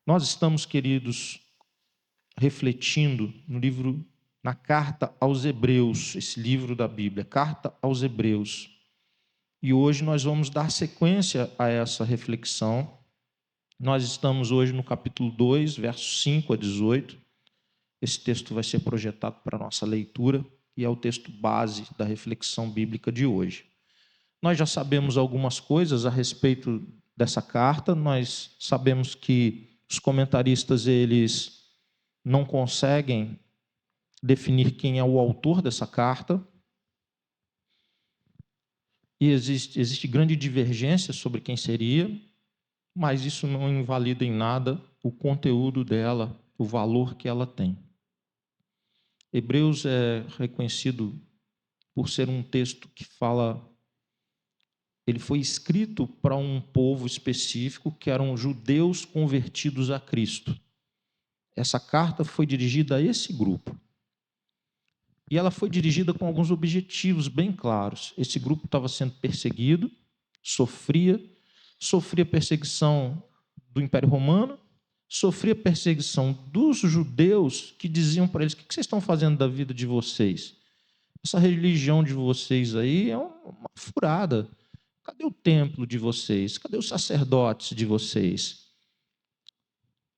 Nós estamos, queridos, refletindo na carta aos Hebreus, esse livro da Bíblia, Carta aos Hebreus. E hoje nós vamos dar sequência a essa reflexão. Nós estamos hoje no capítulo 2, versos 5 a 18. Esse texto vai ser projetado para a nossa leitura e é o texto base da reflexão bíblica de hoje. Nós já sabemos algumas coisas a respeito dessa carta. Nós sabemos que os comentaristas eles não conseguem definir quem é o autor dessa carta. E existe grande divergência sobre quem seria, mas isso não invalida em nada o conteúdo dela, o valor que ela tem. Hebreus é reconhecido por ser um texto que fala. Ele foi escrito para um povo específico, que eram judeus convertidos a Cristo. Essa carta foi dirigida a esse grupo. E ela foi dirigida com alguns objetivos bem claros. Esse grupo estava sendo perseguido, sofria perseguição do Império Romano, sofria perseguição dos judeus que diziam para eles: o que vocês estão fazendo da vida de vocês? Essa religião de vocês aí é uma furada. Cadê o templo de vocês? Cadê os sacerdotes de vocês?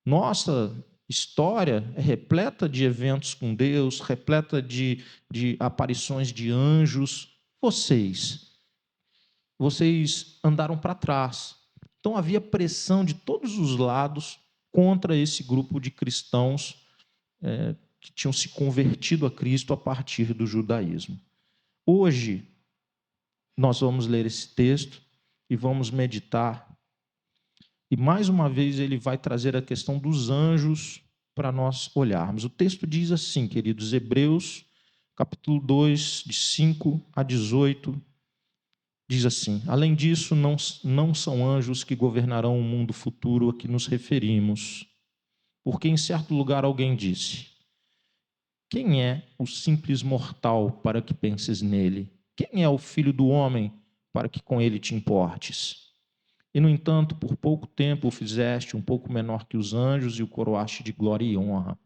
Nossa história é repleta de eventos com Deus, repleta de aparições de anjos. Vocês andaram para trás. Então havia pressão de todos os lados contra esse grupo de cristãos que tinham se convertido a Cristo a partir do judaísmo. Hoje, nós vamos ler esse texto e vamos meditar. E mais uma vez ele vai trazer a questão dos anjos para nós olharmos. O texto diz assim, queridos, Hebreus, capítulo 2, de 5 a 18, diz assim: além disso, não são anjos que governarão o mundo futuro a que nos referimos. Porque em certo lugar alguém disse: quem é o simples mortal para que penses nele? Quem é o filho do homem para que com ele te importes? E, no entanto, por pouco tempo o fizeste um pouco menor que os anjos e o coroaste de glória e honra.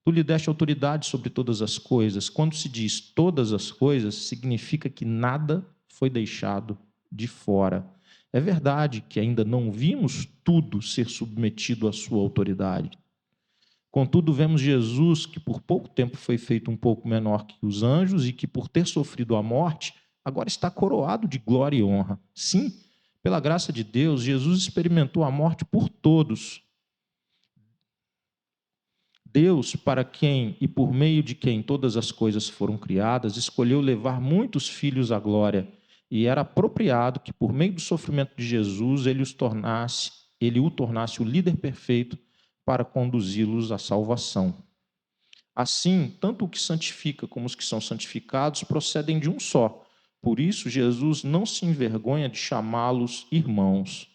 Tu lhe deste autoridade sobre todas as coisas. Quando se diz todas as coisas, significa que nada foi deixado de fora. É verdade que ainda não vimos tudo ser submetido à sua autoridade. Contudo, vemos Jesus, que por pouco tempo foi feito um pouco menor que os anjos e que, por ter sofrido a morte, agora está coroado de glória e honra. Sim, pela graça de Deus, Jesus experimentou a morte por todos. Deus, para quem e por meio de quem todas as coisas foram criadas, escolheu levar muitos filhos à glória, e era apropriado que, por meio do sofrimento de Jesus, ele o tornasse o líder perfeito para conduzi-los à salvação. Assim, tanto o que santifica como os que são santificados procedem de um só. Por isso, Jesus não se envergonha de chamá-los irmãos.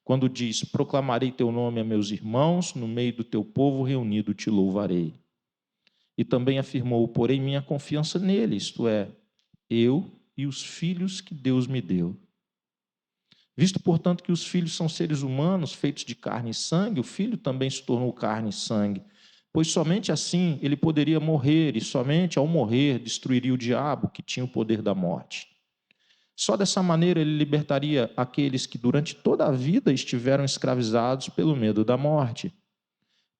Quando diz: proclamarei teu nome a meus irmãos, no meio do teu povo reunido te louvarei. E também afirmou: porém minha confiança nele, isto é, eu e os filhos que Deus me deu. Visto, portanto, que os filhos são seres humanos, feitos de carne e sangue, o filho também se tornou carne e sangue, pois somente assim ele poderia morrer, e somente ao morrer destruiria o diabo, que tinha o poder da morte. Só dessa maneira ele libertaria aqueles que durante toda a vida estiveram escravizados pelo medo da morte.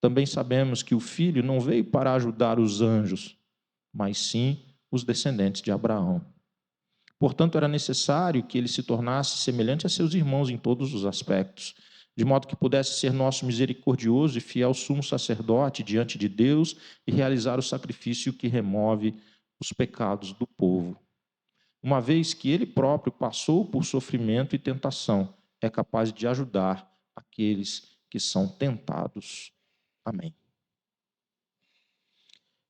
Também sabemos que o Filho não veio para ajudar os anjos, mas sim os descendentes de Abraão. Portanto, era necessário que ele se tornasse semelhante a seus irmãos em todos os aspectos, de modo que pudesse ser nosso misericordioso e fiel sumo sacerdote diante de Deus e realizar o sacrifício que remove os pecados do povo. Uma vez que ele próprio passou por sofrimento e tentação, é capaz de ajudar aqueles que são tentados. Amém.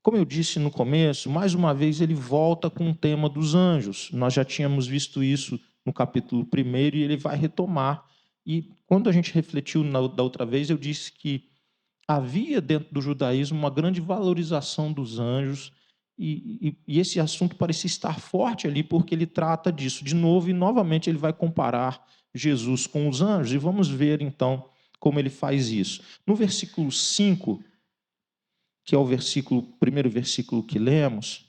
Como eu disse no começo, mais uma vez ele volta com o tema dos anjos. Nós já tínhamos visto isso no capítulo 1 e ele vai retomar. E quando a gente refletiu da outra vez, eu disse que havia dentro do judaísmo uma grande valorização dos anjos. E esse assunto parecia estar forte ali, porque ele trata disso de novo, e novamente ele vai comparar Jesus com os anjos. E vamos ver, então, como ele faz isso. No versículo 5, que é o primeiro versículo que lemos,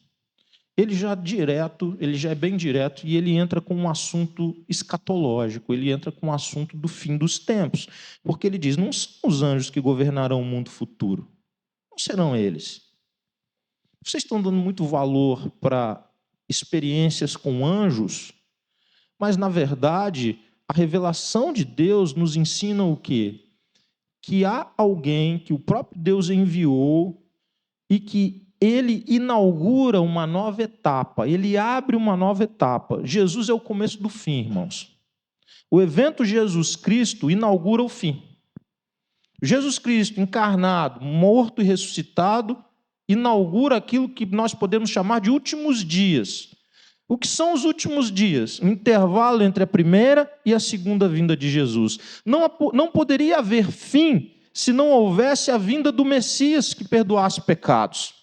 ele já é bem direto e ele entra com um assunto escatológico, ele entra com um assunto do fim dos tempos, porque ele diz: não são os anjos que governarão o mundo futuro, não serão eles. Vocês estão dando muito valor para experiências com anjos, mas na verdade a revelação de Deus nos ensina o quê? Que há alguém que o próprio Deus enviou e que ele inaugura uma nova etapa, ele abre uma nova etapa. Jesus é o começo do fim, irmãos. O evento Jesus Cristo inaugura o fim. Jesus Cristo, encarnado, morto e ressuscitado, inaugura aquilo que nós podemos chamar de últimos dias. O que são os últimos dias? O intervalo entre a primeira e a segunda vinda de Jesus. Não poderia haver fim se não houvesse a vinda do Messias que perdoasse pecados.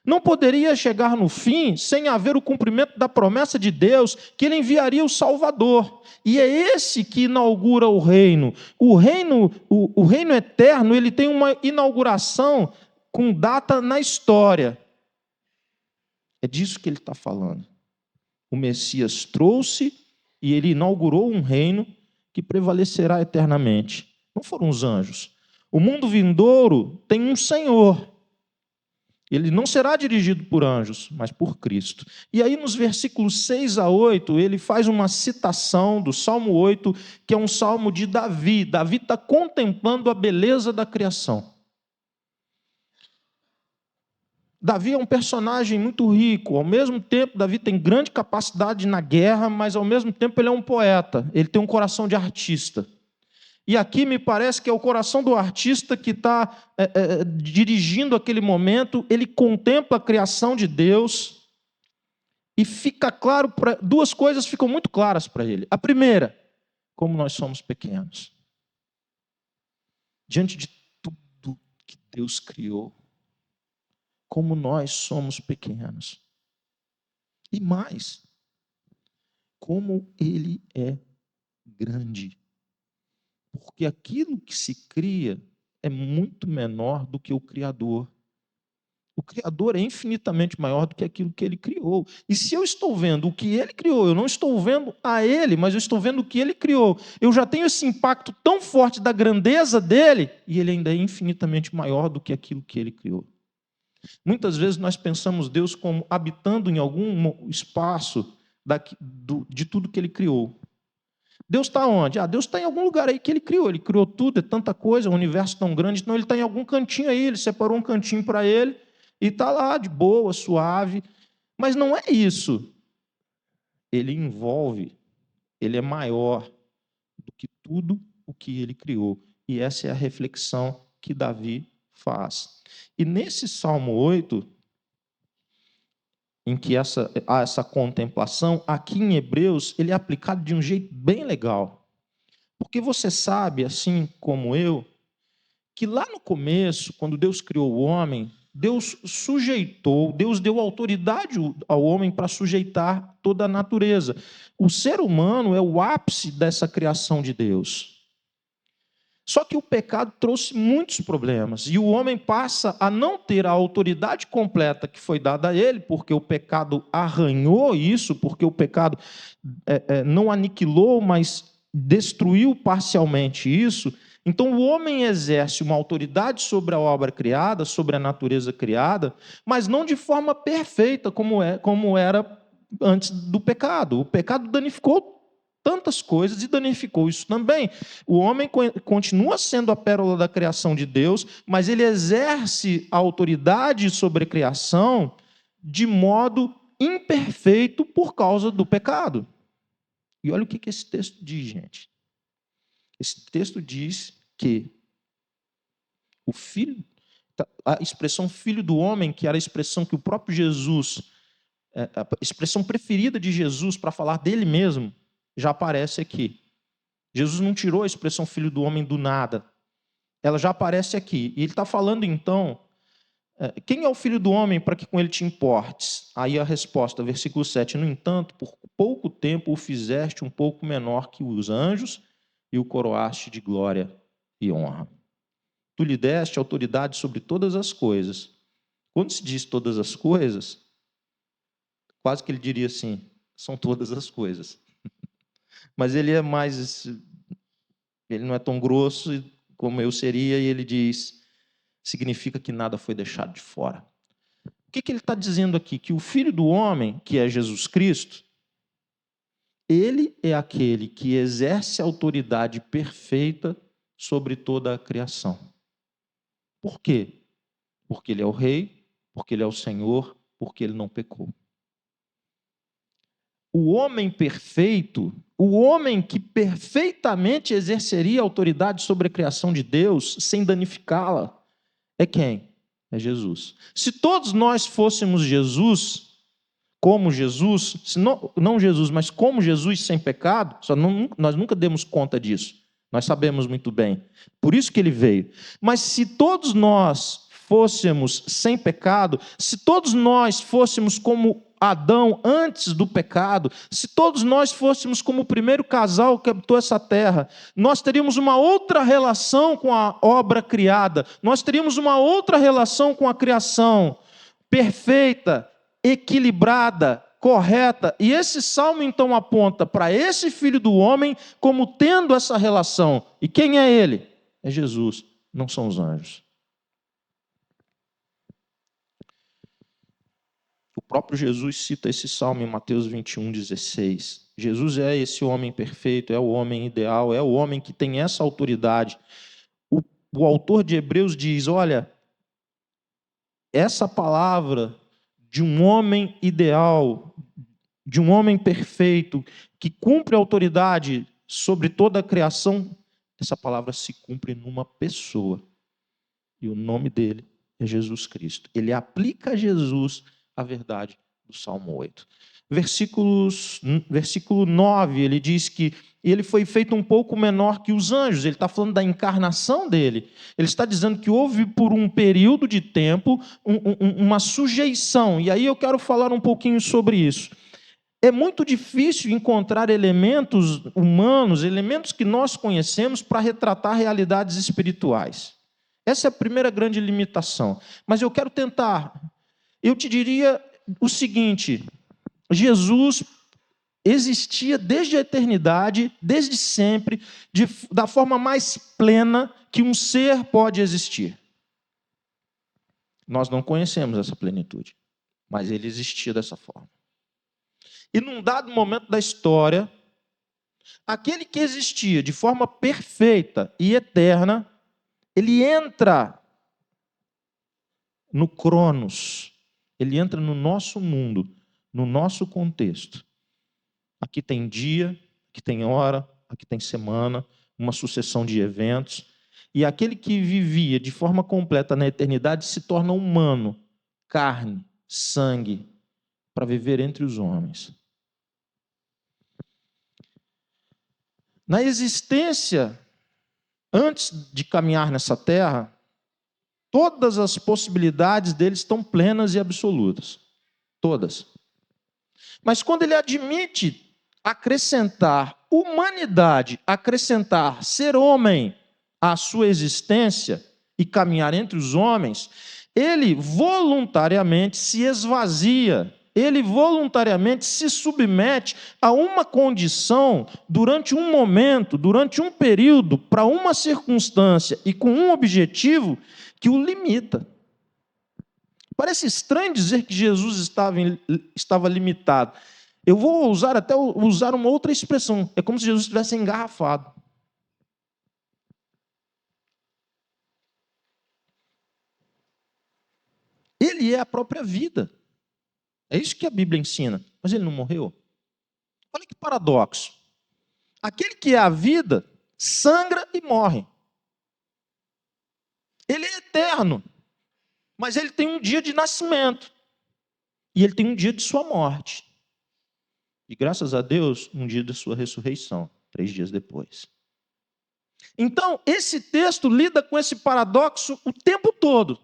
Não poderia chegar no fim sem haver o cumprimento da promessa de Deus que ele enviaria o Salvador. E é esse que inaugura o reino. O reino eterno, ele tem uma inauguração com data na história. É disso que ele está falando. O Messias trouxe e ele inaugurou um reino que prevalecerá eternamente. Não foram os anjos. O mundo vindouro tem um Senhor. Ele não será dirigido por anjos, mas por Cristo. E aí, nos versículos 6 a 8, ele faz uma citação do Salmo 8, que é um salmo de Davi. Davi está contemplando a beleza da criação. Davi é um personagem muito rico. Ao mesmo tempo, Davi tem grande capacidade na guerra, mas ao mesmo tempo ele é um poeta. Ele tem um coração de artista. E aqui me parece que é o coração do artista que está dirigindo aquele momento. Ele contempla a criação de Deus e fica claro, duas coisas ficam muito claras para ele. A primeira, como nós somos pequenos. Diante de tudo que Deus criou, como nós somos pequenos. E mais, como Ele é grande. Porque aquilo que se cria é muito menor do que o Criador. O Criador é infinitamente maior do que aquilo que Ele criou. E se eu estou vendo o que Ele criou, eu não estou vendo a Ele, mas eu estou vendo o que Ele criou, eu já tenho esse impacto tão forte da grandeza dEle, e Ele ainda é infinitamente maior do que aquilo que Ele criou. Muitas vezes nós pensamos Deus como habitando em algum espaço de tudo que Ele criou. Deus está onde? Deus está em algum lugar aí que Ele criou tudo, é tanta coisa, um universo tão grande, então Ele está em algum cantinho aí, Ele separou um cantinho para Ele, e está lá, de boa, suave, mas não é isso. Ele envolve, Ele é maior do que tudo o que Ele criou, e essa é a reflexão que Davi faz. E nesse Salmo 8, em que há essa contemplação, aqui em Hebreus, ele é aplicado de um jeito bem legal. Porque você sabe, assim como eu, que lá no começo, quando Deus criou o homem, Deus deu autoridade ao homem para sujeitar toda a natureza. O ser humano é o ápice dessa criação de Deus. Só que o pecado trouxe muitos problemas, e o homem passa a não ter a autoridade completa que foi dada a ele, porque o pecado arranhou isso, porque o pecado não aniquilou, mas destruiu parcialmente isso. Então o homem exerce uma autoridade sobre a obra criada, sobre a natureza criada, mas não de forma perfeita como era antes do pecado. O pecado danificou tantas coisas e danificou isso também. O homem continua sendo a pérola da criação de Deus, mas ele exerce a autoridade sobre a criação de modo imperfeito por causa do pecado. E olha o que esse texto diz, gente. Esse texto diz que o filho, a expressão filho do homem, que era a expressão que o próprio Jesus, a expressão preferida de Jesus para falar dele mesmo, já aparece aqui. Jesus não tirou a expressão filho do homem do nada. Ela já aparece aqui. E ele está falando, então, quem é o filho do homem para que com ele te importes? Aí a resposta, versículo 7. No entanto, por pouco tempo o fizeste um pouco menor que os anjos e o coroaste de glória e honra. Tu lhe deste autoridade sobre todas as coisas. Quando se diz todas as coisas, quase que ele diria assim, são todas as coisas. Mas ele ele não é tão grosso como eu seria, e ele diz, significa que nada foi deixado de fora. O que ele está dizendo aqui? Que o Filho do Homem, que é Jesus Cristo, ele é aquele que exerce a autoridade perfeita sobre toda a criação. Por quê? Porque ele é o Rei, porque ele é o Senhor, porque ele não pecou. O homem perfeito, o homem que perfeitamente exerceria a autoridade sobre a criação de Deus, sem danificá-la, é quem? É Jesus. Se todos nós fôssemos Jesus, como Jesus, se não Jesus, mas como Jesus sem pecado, nós nunca demos conta disso. Nós sabemos muito bem. Por isso que ele veio. Mas se todos nós fôssemos sem pecado, se todos nós fôssemos como Adão antes do pecado, se todos nós fôssemos como o primeiro casal que habitou essa terra, nós teríamos uma outra relação com a obra criada, nós teríamos uma outra relação com a criação perfeita, equilibrada, correta. E esse salmo então aponta para esse Filho do Homem como tendo essa relação. E quem é ele? É Jesus, não são os anjos. O próprio Jesus cita esse salmo em Mateus 21:16. Jesus é esse homem perfeito, é o homem ideal, é o homem que tem essa autoridade. O autor de Hebreus diz, olha, essa palavra de um homem ideal, de um homem perfeito, que cumpre a autoridade sobre toda a criação, essa palavra se cumpre numa pessoa. E o nome dele é Jesus Cristo. Ele aplica a Jesus a verdade do Salmo 8. Versículo 9, ele diz que ele foi feito um pouco menor que os anjos. Ele está falando da encarnação dele. Ele está dizendo que houve por um período de tempo uma sujeição. E aí eu quero falar um pouquinho sobre isso. É muito difícil encontrar elementos humanos, elementos que nós conhecemos para retratar realidades espirituais. Essa é a primeira grande limitação. Mas eu quero tentar. Eu te diria o seguinte: Jesus existia desde a eternidade, desde sempre, da forma mais plena que um ser pode existir. Nós não conhecemos essa plenitude, mas ele existia dessa forma. E num dado momento da história, aquele que existia de forma perfeita e eterna, ele entra no Cronos, ele entra no nosso mundo, no nosso contexto. Aqui tem dia, aqui tem hora, aqui tem semana, uma sucessão de eventos. E aquele que vivia de forma completa na eternidade se torna humano, carne, sangue, para viver entre os homens. Na existência, antes de caminhar nessa terra, todas as possibilidades dele estão plenas e absolutas. Todas. Mas quando ele admite acrescentar humanidade, acrescentar ser homem à sua existência e caminhar entre os homens, ele voluntariamente se esvazia, ele voluntariamente se submete a uma condição durante um momento, durante um período, para uma circunstância e com um objetivo que o limita. Parece estranho dizer que Jesus estava limitado. Eu vou usar uma outra expressão. É como se Jesus estivesse engarrafado. Ele é a própria vida. É isso que a Bíblia ensina. Mas ele não morreu. Olha que paradoxo. Aquele que é a vida sangra e morre. Ele é eterno. Mas ele tem um dia de nascimento. E ele tem um dia de sua morte. E graças a Deus, um dia da sua ressurreição, 3 dias depois. Então, esse texto lida com esse paradoxo o tempo todo.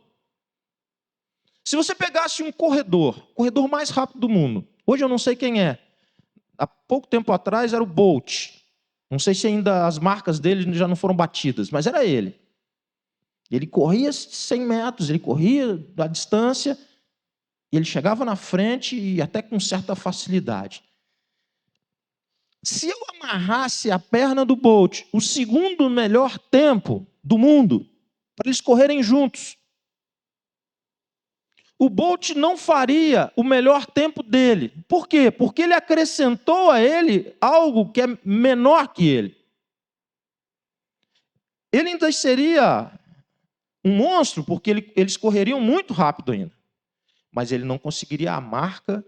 Se você pegasse um corredor, o corredor mais rápido do mundo, hoje eu não sei quem é, há pouco tempo atrás era o Bolt. Não sei se ainda as marcas dele já não foram batidas, mas era ele. Ele corria 100 metros, ele corria a distância, e ele chegava na frente e até com certa facilidade. Se eu amarrasse a perna do Bolt, o segundo melhor tempo do mundo, para eles correrem juntos, o Bolt não faria o melhor tempo dele. Por quê? Porque ele acrescentou a ele algo que é menor que ele. Ele ainda seria um monstro, porque eles correriam muito rápido ainda. Mas ele não conseguiria a marca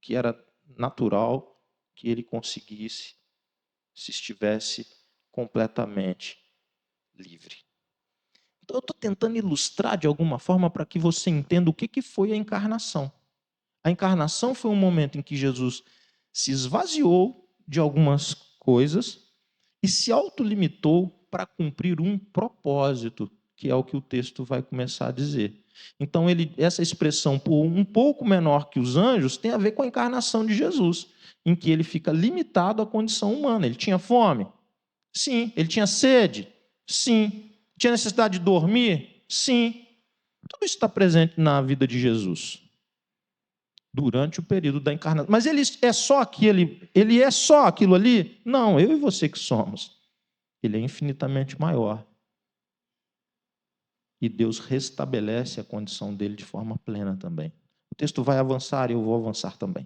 que era natural que ele conseguisse se estivesse completamente livre. Então eu estou tentando ilustrar de alguma forma para que você entenda o que foi a encarnação. A encarnação foi um momento em que Jesus se esvaziou de algumas coisas e se autolimitou para cumprir um propósito, que é o que o texto vai começar a dizer. Então, essa expressão por um pouco menor que os anjos tem a ver com a encarnação de Jesus, em que ele fica limitado à condição humana. Ele tinha fome? Sim. Ele tinha sede? Sim. Tinha necessidade de dormir? Sim. Tudo isso está presente na vida de Jesus durante o período da encarnação. Mas ele é só aquilo ali? Não, eu e você que somos. Ele é infinitamente maior. E Deus restabelece a condição dele de forma plena também. O texto vai avançar e eu vou avançar também.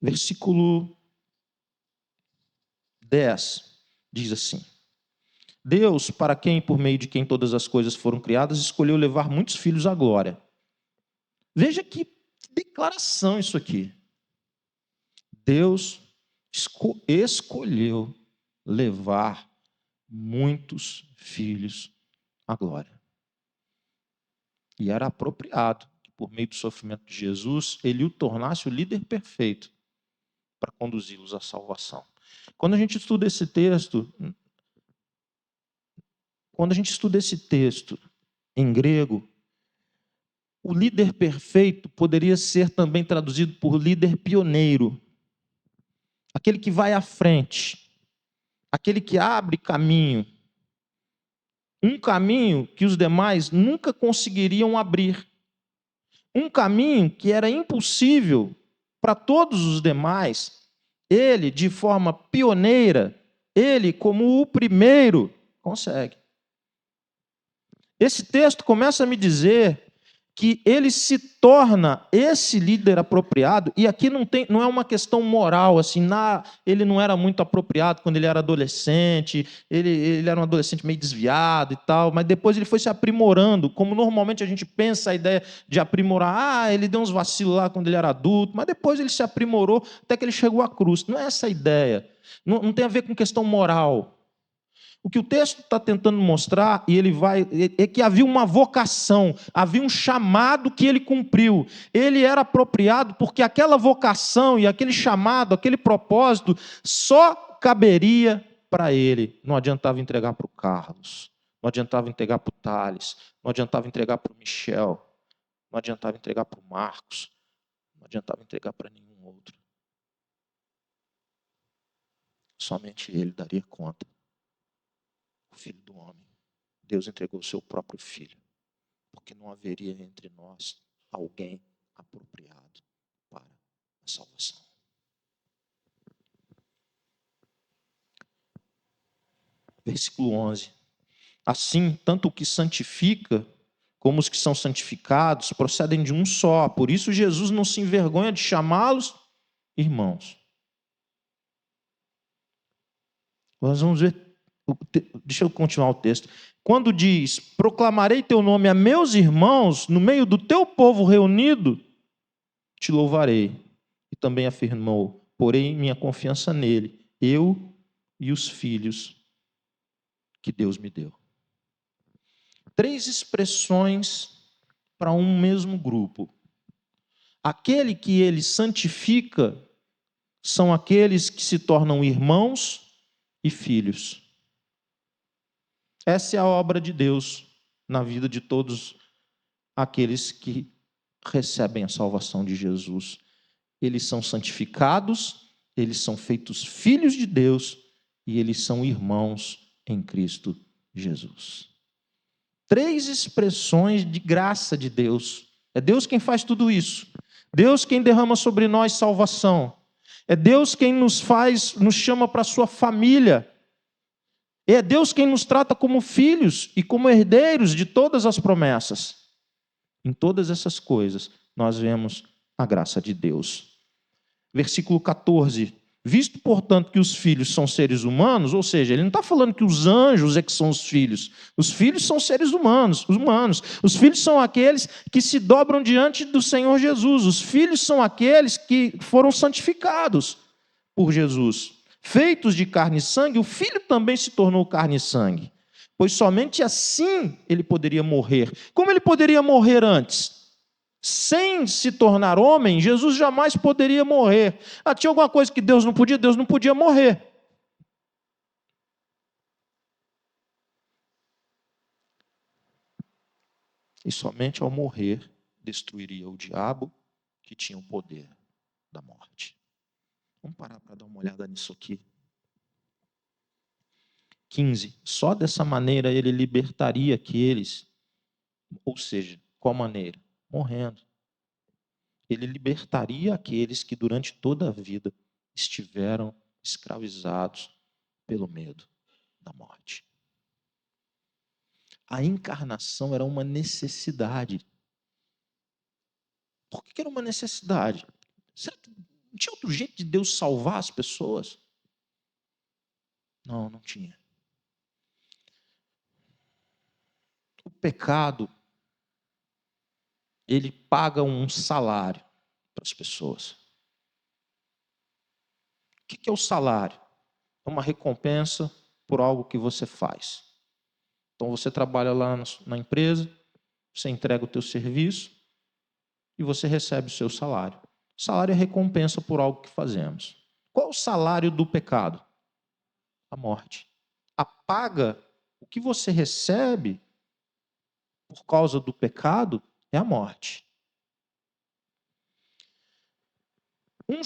Versículo 10 diz assim: Deus, para quem, por meio de quem todas as coisas foram criadas, escolheu levar muitos filhos à glória. Veja que declaração isso aqui. Deus escolheu levar muitos filhos à glória. E era apropriado que, por meio do sofrimento de Jesus, ele o tornasse o líder perfeito para conduzi-los à salvação. Quando a gente estuda esse texto em grego, o líder perfeito poderia ser também traduzido por líder pioneiro. Aquele que vai à frente, aquele que abre caminho. Um caminho que os demais nunca conseguiriam abrir. Um caminho que era impossível para todos os demais. Ele, de forma pioneira, ele, como o primeiro, consegue. Esse texto começa a me dizer que ele se torna esse líder apropriado, e aqui não é uma questão moral, assim, ele não era muito apropriado quando ele era adolescente, ele era um adolescente meio desviado e tal, mas depois ele foi se aprimorando, como normalmente a gente pensa a ideia de aprimorar, ele deu uns vacilos lá quando ele era adulto, mas depois ele se aprimorou até que ele chegou à cruz. Não é essa a ideia, não tem a ver com questão moral. O que o texto está tentando mostrar, é que havia uma vocação, havia um chamado que ele cumpriu. Ele era apropriado porque aquela vocação e aquele chamado, aquele propósito, só caberia para ele. Não adiantava entregar para o Carlos, não adiantava entregar para o Thales, não adiantava entregar para o Michel, não adiantava entregar para o Marcos, não adiantava entregar para nenhum outro. Somente ele daria conta. Filho do homem. Deus entregou o seu próprio filho, porque não haveria entre nós alguém apropriado para a salvação. Versículo 11. Assim, tanto o que santifica como os que são santificados procedem de um só. Por isso Jesus não se envergonha de chamá-los irmãos. Nós vamos ver. Deixa eu continuar o texto. Quando diz, proclamarei teu nome a meus irmãos, no meio do teu povo reunido, te louvarei. E também afirmou, porém minha confiança nele, eu e os filhos que Deus me deu. 3 expressões para um mesmo grupo. Aquele que ele santifica são aqueles que se tornam irmãos e filhos. Essa é a obra de Deus na vida de todos aqueles que recebem a salvação de Jesus. Eles são santificados, eles são feitos filhos de Deus e eles são irmãos em Cristo Jesus. 3 expressões de graça de Deus. É Deus quem faz tudo isso. Deus quem derrama sobre nós salvação. É Deus quem nos chama para a sua família. É Deus quem nos trata como filhos e como herdeiros de todas as promessas. Em todas essas coisas, nós vemos a graça de Deus. Versículo 14. Visto, portanto, que os filhos são seres humanos, ou seja, ele não está falando que os anjos é que são os filhos. Os filhos são seres humanos. Os filhos são aqueles que se dobram diante do Senhor Jesus. Os filhos são aqueles que foram santificados por Jesus. Feitos de carne e sangue, o filho também se tornou carne e sangue. Pois somente assim ele poderia morrer. Como ele poderia morrer antes? Sem se tornar homem, Jesus jamais poderia morrer. Tinha alguma coisa que Deus não podia morrer. E somente ao morrer, destruiria o diabo que tinha o poder da morte. Vamos parar para dar uma olhada nisso aqui. 15. Só dessa maneira ele libertaria aqueles, ou seja, qual maneira? Morrendo. Ele libertaria aqueles que durante toda a vida estiveram escravizados pelo medo da morte. A encarnação era uma necessidade. Por que era uma necessidade? Não tinha outro jeito de Deus salvar as pessoas? Não tinha. O pecado, ele paga um salário para as pessoas. O que é o salário? É uma recompensa por algo que você faz. Então você trabalha lá na empresa, você entrega o teu serviço e você recebe o seu salário. O salário é recompensa por algo que fazemos. Qual é o salário do pecado? A morte. A paga, o que você recebe por causa do pecado é a morte. Um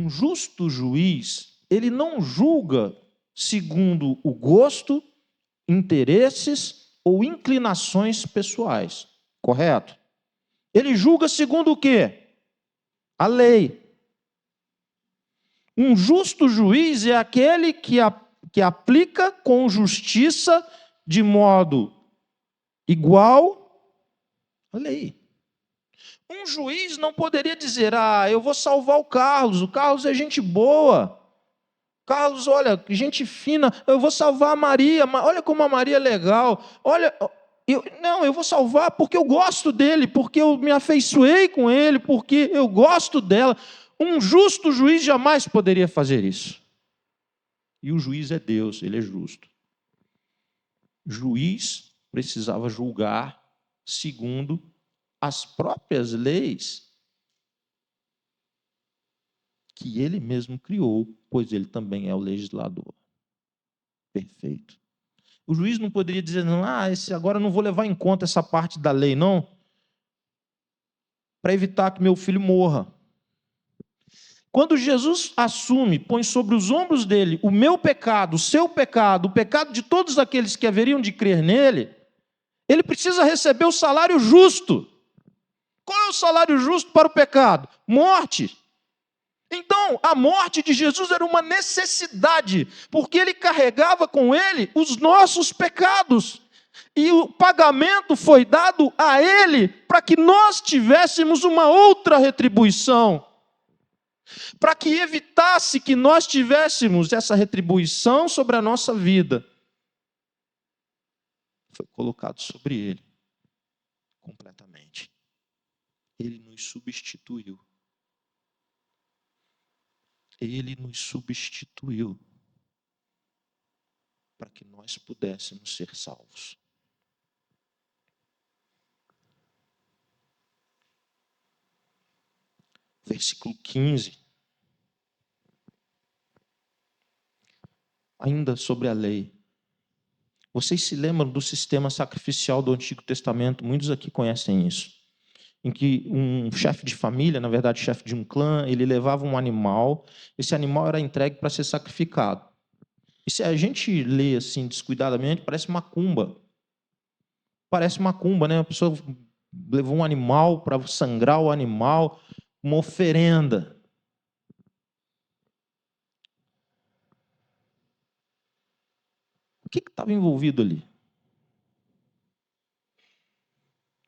justo juiz, ele não julga segundo o gosto, interesses ou inclinações pessoais, correto? Ele julga segundo o quê? A lei. Um justo juiz é aquele que aplica com justiça de modo igual à lei. Um juiz não poderia dizer, eu vou salvar o Carlos é gente boa. Carlos, olha, gente fina, eu vou salvar a Maria, olha como a Maria é legal. Olha, eu vou salvar porque eu gosto dele, porque eu me afeiçoei com ele, porque eu gosto dela. Um justo juiz jamais poderia fazer isso. E o juiz é Deus, ele é justo. Juiz precisava julgar segundo as próprias leis que ele mesmo criou, pois ele também é o legislador. Perfeito. O juiz não poderia dizer, agora eu não vou levar em conta essa parte da lei, não, para evitar que meu filho morra. Quando Jesus põe sobre os ombros dele o meu pecado, o seu pecado, o pecado de todos aqueles que haveriam de crer nele, ele precisa receber o salário justo. Qual é o salário justo para o pecado? Morte. Então, a morte de Jesus era uma necessidade, porque ele carregava com ele os nossos pecados. E o pagamento foi dado a ele para que nós tivéssemos uma outra retribuição. Para que evitasse que nós tivéssemos essa retribuição sobre a nossa vida. Foi colocado sobre ele, completamente. Ele nos substituiu. Ele nos substituiu para que nós pudéssemos ser salvos. Versículo 15. Ainda sobre a lei. Vocês se lembram do sistema sacrificial do Antigo Testamento? Muitos aqui conhecem isso. em que um chefe de família, na verdade chefe de um clã, ele levava um animal, esse animal era entregue para ser sacrificado. E se a gente lê assim descuidadamente, parece macumba. Parece macumba, né? A pessoa levou um animal para sangrar o animal, uma oferenda. O que estava envolvido ali?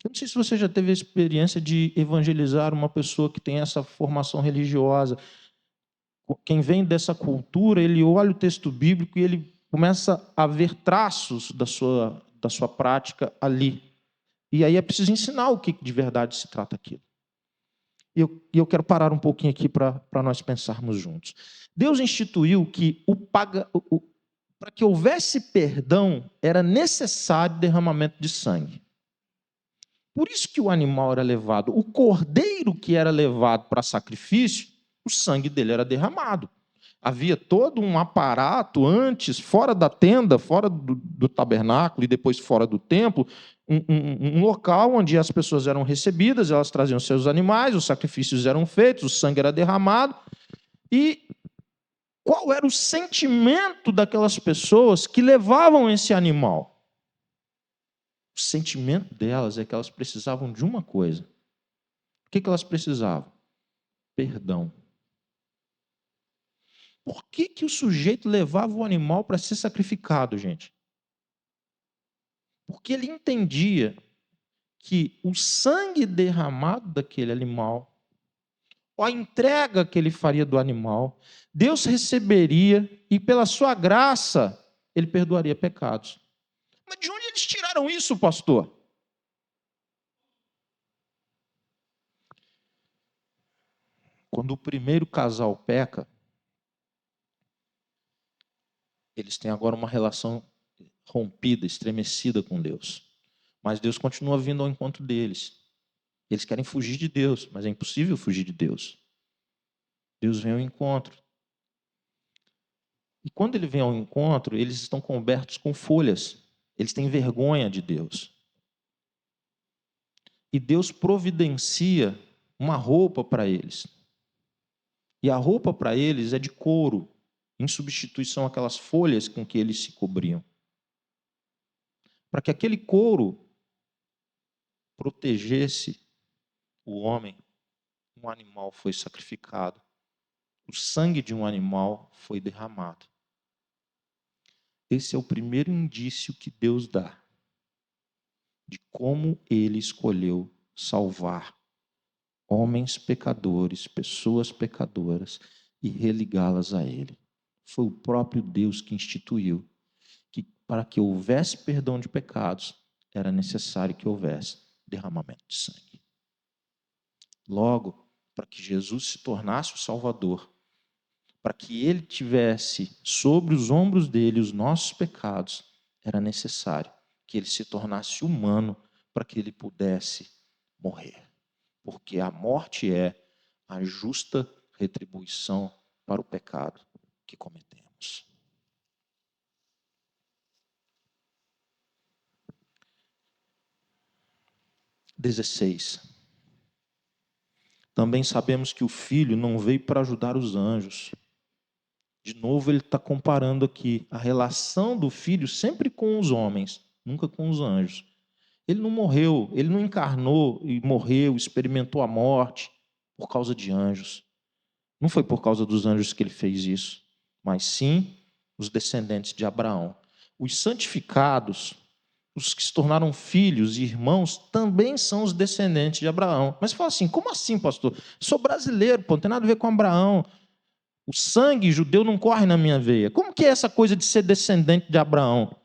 Eu não sei se você já teve a experiência de evangelizar uma pessoa que tem essa formação religiosa. Quem vem dessa cultura, ele olha o texto bíblico e ele começa a ver traços da sua prática ali. E aí é preciso ensinar o que de verdade se trata aquilo. E eu quero parar um pouquinho aqui para nós pensarmos juntos. Deus instituiu que para que houvesse perdão, era necessário derramamento de sangue. Por isso que o animal era levado, o cordeiro que era levado para sacrifício, o sangue dele era derramado. Havia todo um aparato antes, fora da tenda, fora do tabernáculo e depois fora do templo, um local onde as pessoas eram recebidas, elas traziam seus animais, os sacrifícios eram feitos, o sangue era derramado. E qual era o sentimento daquelas pessoas que levavam esse animal? O sentimento delas é que elas precisavam de uma coisa. O que elas precisavam? Perdão. Por que o sujeito levava o animal para ser sacrificado, gente? Porque ele entendia que o sangue derramado daquele animal, a entrega que ele faria do animal, Deus receberia e, pela sua graça, ele perdoaria pecados. Mas de onde eles tiraram isso, pastor? Quando o primeiro casal peca, eles têm agora uma relação rompida, estremecida com Deus. Mas Deus continua vindo ao encontro deles. Eles querem fugir de Deus, mas é impossível fugir de Deus. Deus vem ao encontro. E quando ele vem ao encontro, eles estão cobertos com folhas. Eles têm vergonha de Deus. E Deus providencia uma roupa para eles. E a roupa para eles é de couro, em substituição àquelas folhas com que eles se cobriam. Para que aquele couro protegesse o homem, um animal foi sacrificado. O sangue de um animal foi derramado. Esse é o primeiro indício que Deus dá de como ele escolheu salvar homens pecadores, pessoas pecadoras e religá-las a ele. Foi o próprio Deus que instituiu que para que houvesse perdão de pecados, era necessário que houvesse derramamento de sangue. Logo, para que Jesus se tornasse o Salvador, para que ele tivesse sobre os ombros dele os nossos pecados, era necessário que ele se tornasse humano para que ele pudesse morrer. Porque a morte é a justa retribuição para o pecado que cometemos. XVI. Também sabemos que o Filho não veio para ajudar os anjos. De novo, ele está comparando aqui a relação do Filho sempre com os homens, nunca com os anjos. Ele não morreu, ele não encarnou e morreu, experimentou a morte por causa de anjos. Não foi por causa dos anjos que ele fez isso, mas sim os descendentes de Abraão. Os santificados, os que se tornaram filhos e irmãos, também são os descendentes de Abraão. Mas fala assim, como assim, pastor? Sou brasileiro, pô, não tem nada a ver com Abraão. O sangue judeu não corre na minha veia. Como que é essa coisa de ser descendente de Abraão?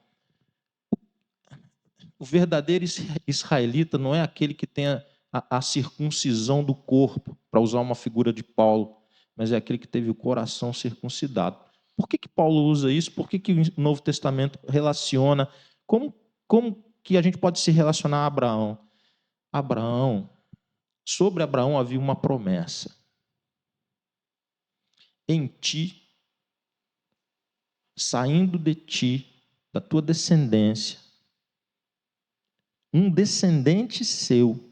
O verdadeiro israelita não é aquele que tem a circuncisão do corpo, para usar uma figura de Paulo, mas é aquele que teve o coração circuncidado. Por que Paulo usa isso? Por que o Novo Testamento relaciona? Como que a gente pode se relacionar a Abraão? Sobre Abraão havia uma promessa. Em ti, saindo de ti, da tua descendência, um descendente seu,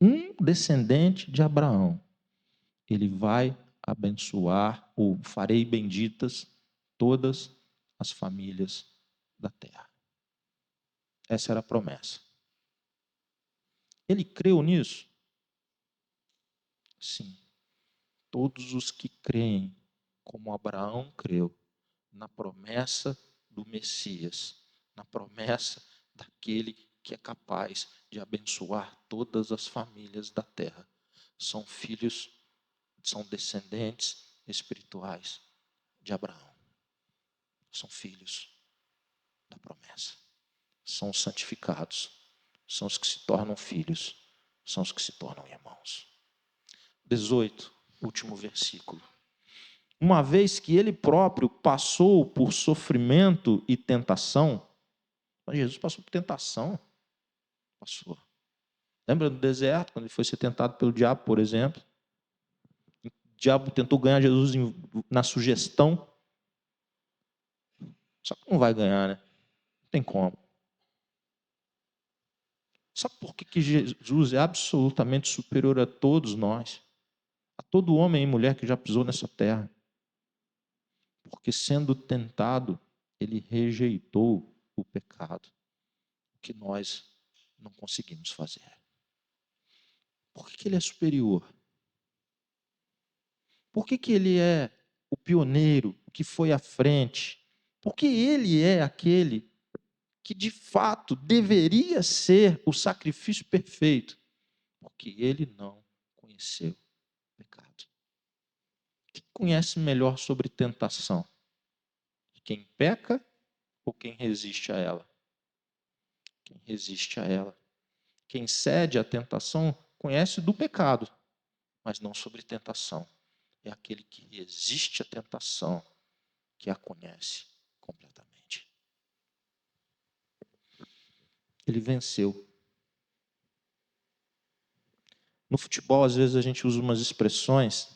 um descendente de Abraão, ele vai abençoar, ou farei benditas todas as famílias da terra. Essa era a promessa. Ele creu nisso? Sim. Todos os que creem, como Abraão creu, na promessa do Messias, na promessa daquele que é capaz de abençoar todas as famílias da terra, são filhos, são descendentes espirituais de Abraão. São filhos da promessa. São os santificados. São os que se tornam filhos. São os que se tornam irmãos. 18, último versículo. Uma vez que ele próprio passou por sofrimento e tentação, Jesus passou por tentação. Passou. Lembra do deserto, quando ele foi ser tentado pelo diabo, por exemplo? O diabo tentou ganhar Jesus na sugestão. Só que não vai ganhar, né? Não tem como. Sabe por que Jesus é absolutamente superior a todos nós? A todo homem e mulher que já pisou nessa terra. Porque sendo tentado, ele rejeitou o pecado, que nós não conseguimos fazer. Por que ele é superior? Por que ele é o pioneiro, que foi à frente? Porque ele é aquele que de fato deveria ser o sacrifício perfeito, porque ele não conheceu o pecado. Quem conhece melhor sobre tentação? Quem peca ou quem resiste a ela? Quem resiste a ela. Quem cede à tentação conhece do pecado, mas não sobre tentação. É aquele que resiste à tentação que a conhece completamente. Ele venceu. No futebol, às vezes, a gente usa umas expressões.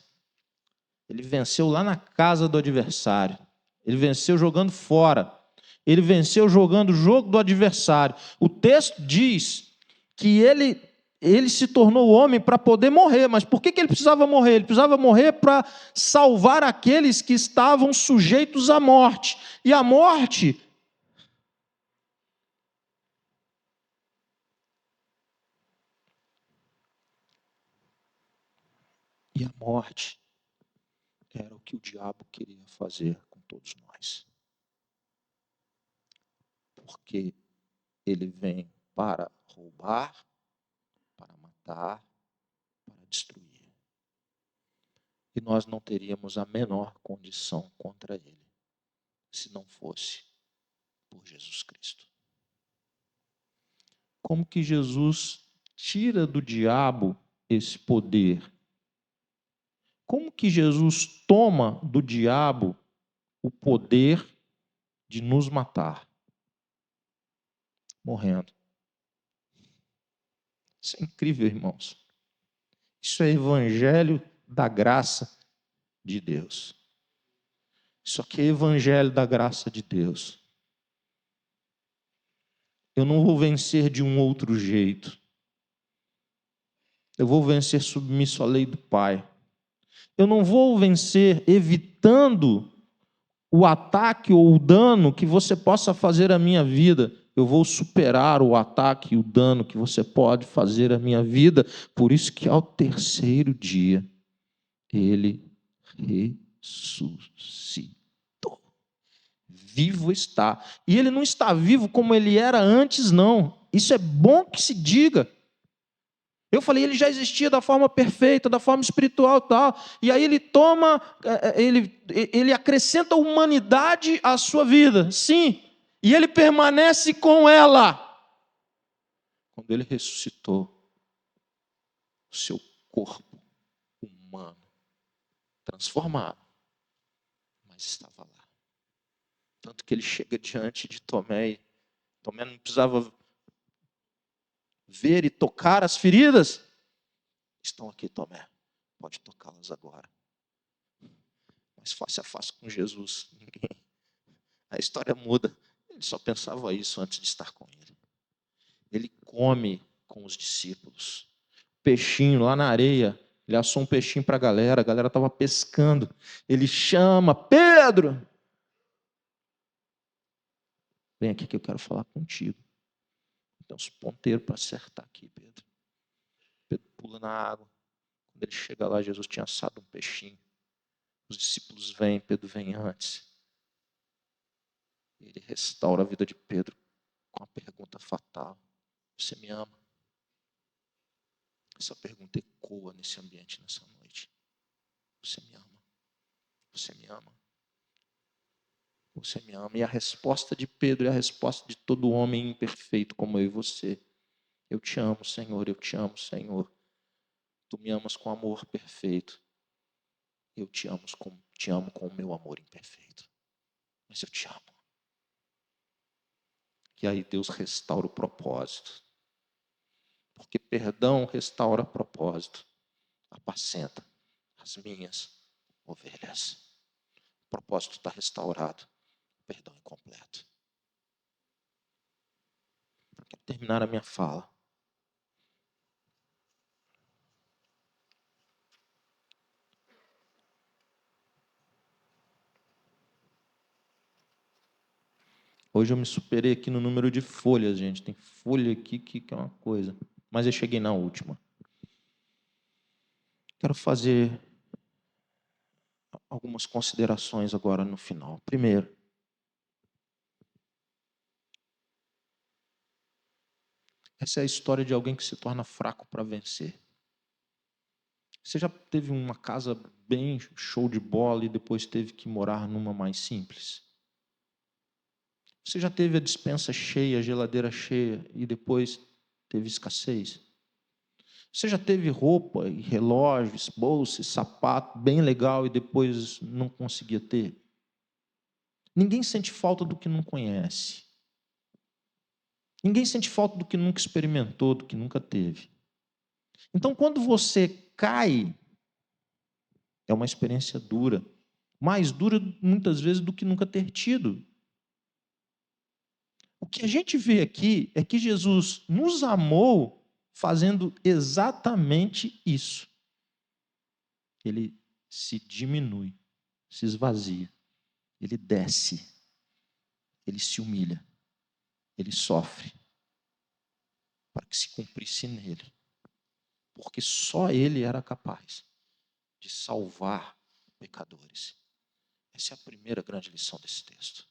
Ele venceu lá na casa do adversário. Ele venceu jogando fora. Ele venceu jogando o jogo do adversário. O texto diz que ele se tornou homem para poder morrer. Mas por que ele precisava morrer? Ele precisava morrer para salvar aqueles que estavam sujeitos à morte. E a morte era o que o diabo queria fazer com todos nós. Porque ele vem para roubar, para matar, para destruir. E nós não teríamos a menor condição contra ele, se não fosse por Jesus Cristo. Como que Jesus tira do diabo esse poder? Como que Jesus toma do diabo o poder de nos matar? Morrendo. Isso é incrível, irmãos. Isso é evangelho da graça de Deus. Isso aqui é evangelho da graça de Deus. Eu não vou vencer de um outro jeito. Eu vou vencer submisso à lei do Pai. Eu não vou vencer evitando o ataque ou o dano que você possa fazer à minha vida. Eu vou superar o ataque e o dano que você pode fazer à minha vida. Por isso que ao terceiro dia, ele ressuscitou. Vivo está. E ele não está vivo como ele era antes, não. Isso é bom que se diga. Eu falei, ele já existia da forma perfeita, da forma espiritual e tal. E aí ele toma, ele acrescenta humanidade à sua vida. Sim. E ele permanece com ela. Quando ele ressuscitou, o seu corpo humano, transformado, mas estava lá. Tanto que ele chega diante de Tomé e Tomé não precisava ver e tocar as feridas. Estão aqui, Tomé. Pode tocá-las agora. Mas face a face com Jesus, ninguém. A história muda. Ele só pensava isso antes de estar com ele. Ele come com os discípulos. peixinho lá na areia. Ele assou um peixinho para a galera estava pescando. Ele chama, Pedro! Vem aqui que eu quero falar contigo. Tem uns ponteiros para acertar aqui, Pedro. Pedro pula na água. Quando ele chega lá, Jesus tinha assado um peixinho. Os discípulos vêm, Pedro vem antes. Ele restaura a vida de Pedro com a pergunta fatal: você me ama? Essa pergunta ecoa nesse ambiente, nessa noite. Você me ama? Você me ama? Você me ama? E a resposta de Pedro é a resposta de todo homem imperfeito como eu e você. Eu te amo, Senhor, eu te amo, Senhor. Tu me amas com amor perfeito. Eu te amo com o meu amor imperfeito. Mas eu te amo. E aí Deus restaura o propósito. Porque perdão restaura propósito. Apacenta as minhas ovelhas. O propósito está restaurado. O perdão é completo. Quero terminar a minha fala. Hoje eu me superei aqui no número de folhas, gente. Tem folha aqui que é uma coisa. Mas eu cheguei na última. Quero fazer algumas considerações agora no final. Primeiro, essa é a história de alguém que se torna fraco para vencer. Você já teve uma casa bem show de bola e depois teve que morar numa mais simples? Você já teve a despensa cheia, a geladeira cheia e depois teve escassez? Você já teve roupa, relógios, bolsas, sapato bem legal e depois não conseguia ter? Ninguém sente falta do que não conhece. Ninguém sente falta do que nunca experimentou, do que nunca teve. Então, quando você cai, é uma experiência dura. Mais dura, muitas vezes, do que nunca ter tido. O que a gente vê aqui é que Jesus nos amou fazendo exatamente isso. Ele se diminui, se esvazia, ele desce, ele se humilha, ele sofre, para que se cumprisse nele. Porque só ele era capaz de salvar pecadores. Essa é a primeira grande lição desse texto.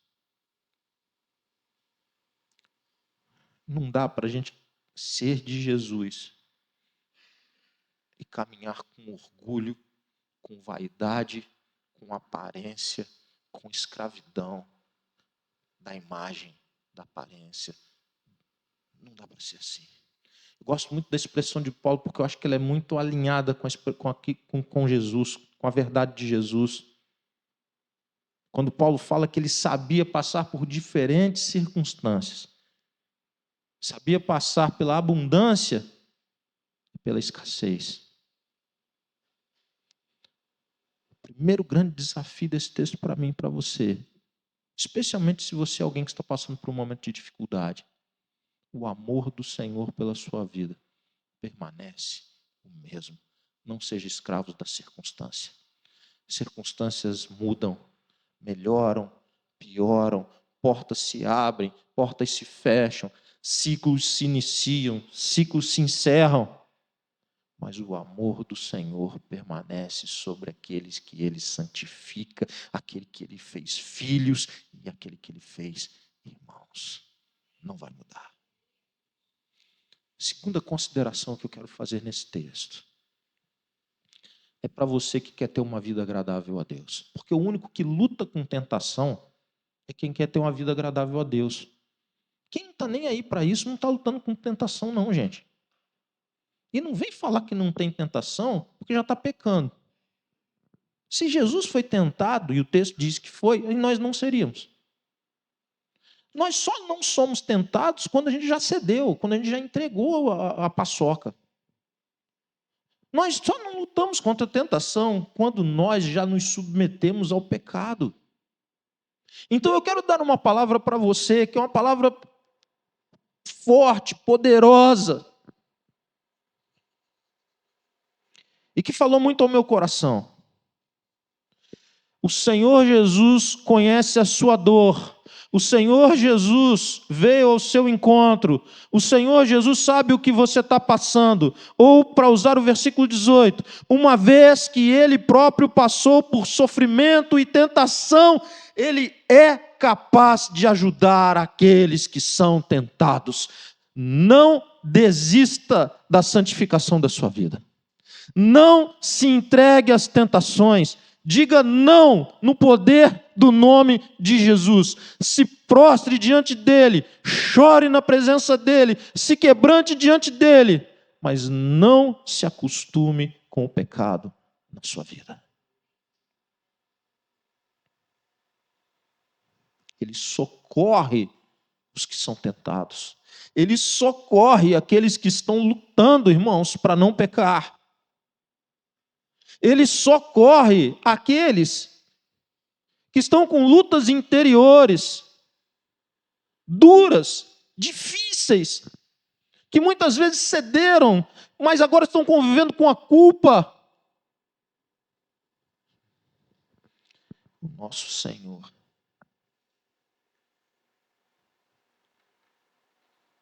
Não dá para a gente ser de Jesus e caminhar com orgulho, com vaidade, com aparência, com escravidão da imagem, da aparência. Não dá para ser assim. Eu gosto muito da expressão de Paulo porque eu acho que ela é muito alinhada com Jesus, com a verdade de Jesus. Quando Paulo fala que ele sabia passar por diferentes circunstâncias, sabia passar pela abundância e pela escassez. O primeiro grande desafio desse texto para mim e para você, especialmente se você é alguém que está passando por um momento de dificuldade, o amor do Senhor pela sua vida permanece o mesmo. Não seja escravo da circunstância. Circunstâncias mudam, melhoram, pioram, portas se abrem, portas se fecham, ciclos se iniciam, ciclos se encerram. Mas o amor do Senhor permanece sobre aqueles que Ele santifica, aquele que Ele fez filhos e aquele que Ele fez irmãos. Não vai mudar. Segunda consideração que eu quero fazer nesse texto é para você que quer ter uma vida agradável a Deus. Porque o único que luta com tentação é quem quer ter uma vida agradável a Deus. Quem não está nem aí para isso não está lutando com tentação não, gente. E não vem falar que não tem tentação porque já está pecando. Se Jesus foi tentado, e o texto diz que foi, nós não seríamos. Nós só não somos tentados quando a gente já cedeu, quando a gente já entregou a paçoca. Nós só não lutamos contra a tentação quando nós já nos submetemos ao pecado. Então eu quero dar uma palavra para você, que é uma palavra forte, poderosa. e que falou muito ao meu coração. O Senhor Jesus conhece a sua dor. O Senhor Jesus veio ao seu encontro. O Senhor Jesus sabe o que você está passando. Ou, para usar o versículo 18, uma vez que Ele próprio passou por sofrimento e tentação, Ele é capaz de ajudar aqueles que são tentados. Não desista da santificação da sua vida. Não se entregue às tentações. Diga não no poder do nome de Jesus. Se prostre diante dele, chore na presença dele, se quebrante diante dele, mas não se acostume com o pecado na sua vida. Ele socorre os que são tentados. Ele socorre aqueles que estão lutando, irmãos, para não pecar. Ele socorre aqueles que estão com lutas interiores, duras, difíceis, que muitas vezes cederam, mas agora estão convivendo com a culpa. O nosso Senhor,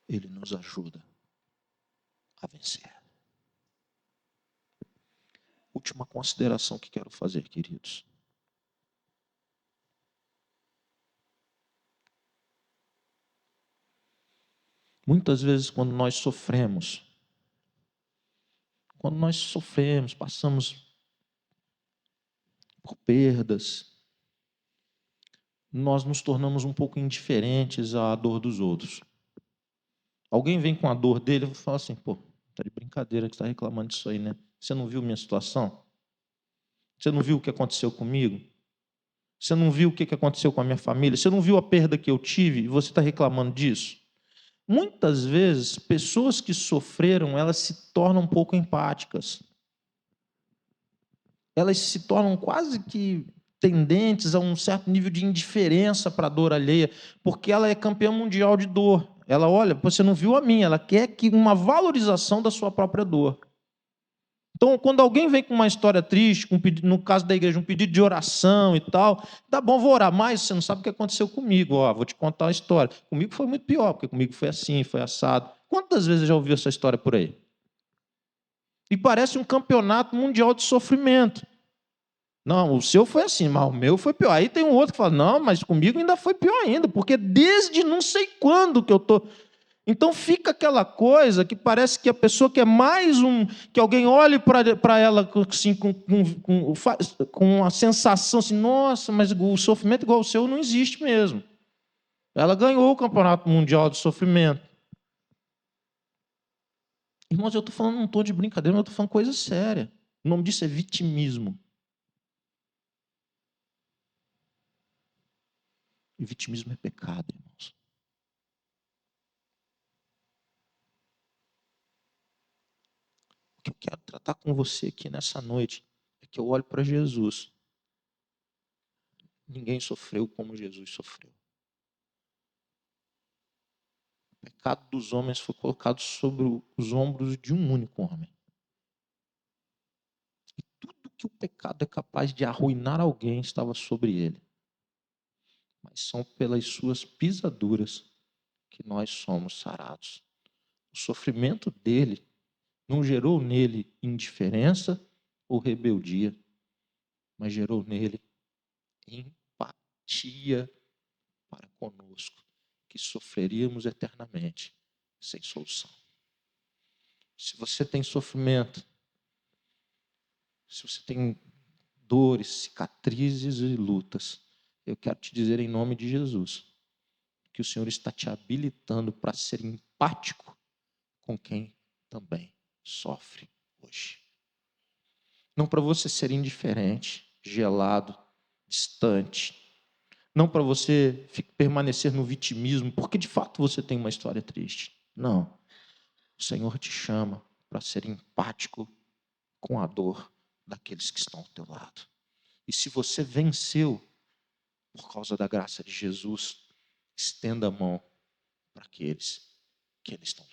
Ele nos ajuda a vencer. Última consideração que quero fazer, queridos. Muitas vezes, quando nós sofremos, passamos por perdas, nós nos tornamos um pouco indiferentes à dor dos outros. Alguém vem com a dor dele e fala assim, pô, tá de brincadeira que está reclamando disso aí, né? Você não viu minha situação? Você não viu o que aconteceu comigo? Você não viu o que aconteceu com a minha família? Você não viu a perda que eu tive e você está reclamando disso? Muitas vezes, pessoas que sofreram, elas se tornam um pouco empáticas. Elas se tornam quase que tendentes a um certo nível de indiferença para a dor alheia, porque ela é campeã mundial de dor. Ela olha, você não viu a minha, ela quer que uma valorização da sua própria dor. Então, quando alguém vem com uma história triste, no caso da igreja, um pedido de oração e tal, tá bom, vou orar, mas você não sabe o que aconteceu comigo. Ó, vou te contar a história. Comigo foi muito pior, porque comigo foi assim, foi assado. Quantas vezes você já ouviu essa história por aí? E parece um campeonato mundial de sofrimento. Não, o seu foi assim, mas o meu foi pior. Aí tem um outro que fala, não, mas comigo ainda foi pior ainda, porque desde não sei quando que eu estou... Então fica aquela coisa que parece que a pessoa quer mais que alguém olhe para ela assim, com a sensação assim, nossa, mas o sofrimento igual ao seu não existe mesmo. Ela ganhou o Campeonato Mundial de Sofrimento. Irmãos, eu estou falando num tom de brincadeira, mas eu estou falando coisa séria. O nome disso é vitimismo. E vitimismo é pecado, irmãos. O que eu quero tratar com você aqui nessa noite é que eu olho para Jesus. Ninguém sofreu como Jesus sofreu. O pecado dos homens foi colocado sobre os ombros de um único homem. E tudo que o pecado é capaz de arruinar alguém estava sobre ele. Mas são pelas suas pisaduras que nós somos sarados. O sofrimento dele não gerou nele indiferença ou rebeldia, mas gerou nele empatia para conosco, que sofreríamos eternamente sem solução. Se você tem sofrimento, se você tem dores, cicatrizes e lutas, eu quero te dizer em nome de Jesus que o Senhor está te habilitando para ser empático com quem também sofre hoje. Não para você ser indiferente, gelado, distante. Não para você permanecer no vitimismo, porque de fato você tem uma história triste. Não. O Senhor te chama para ser empático com a dor daqueles que estão ao teu lado. E se você venceu por causa da graça de Jesus, estenda a mão para aqueles que estão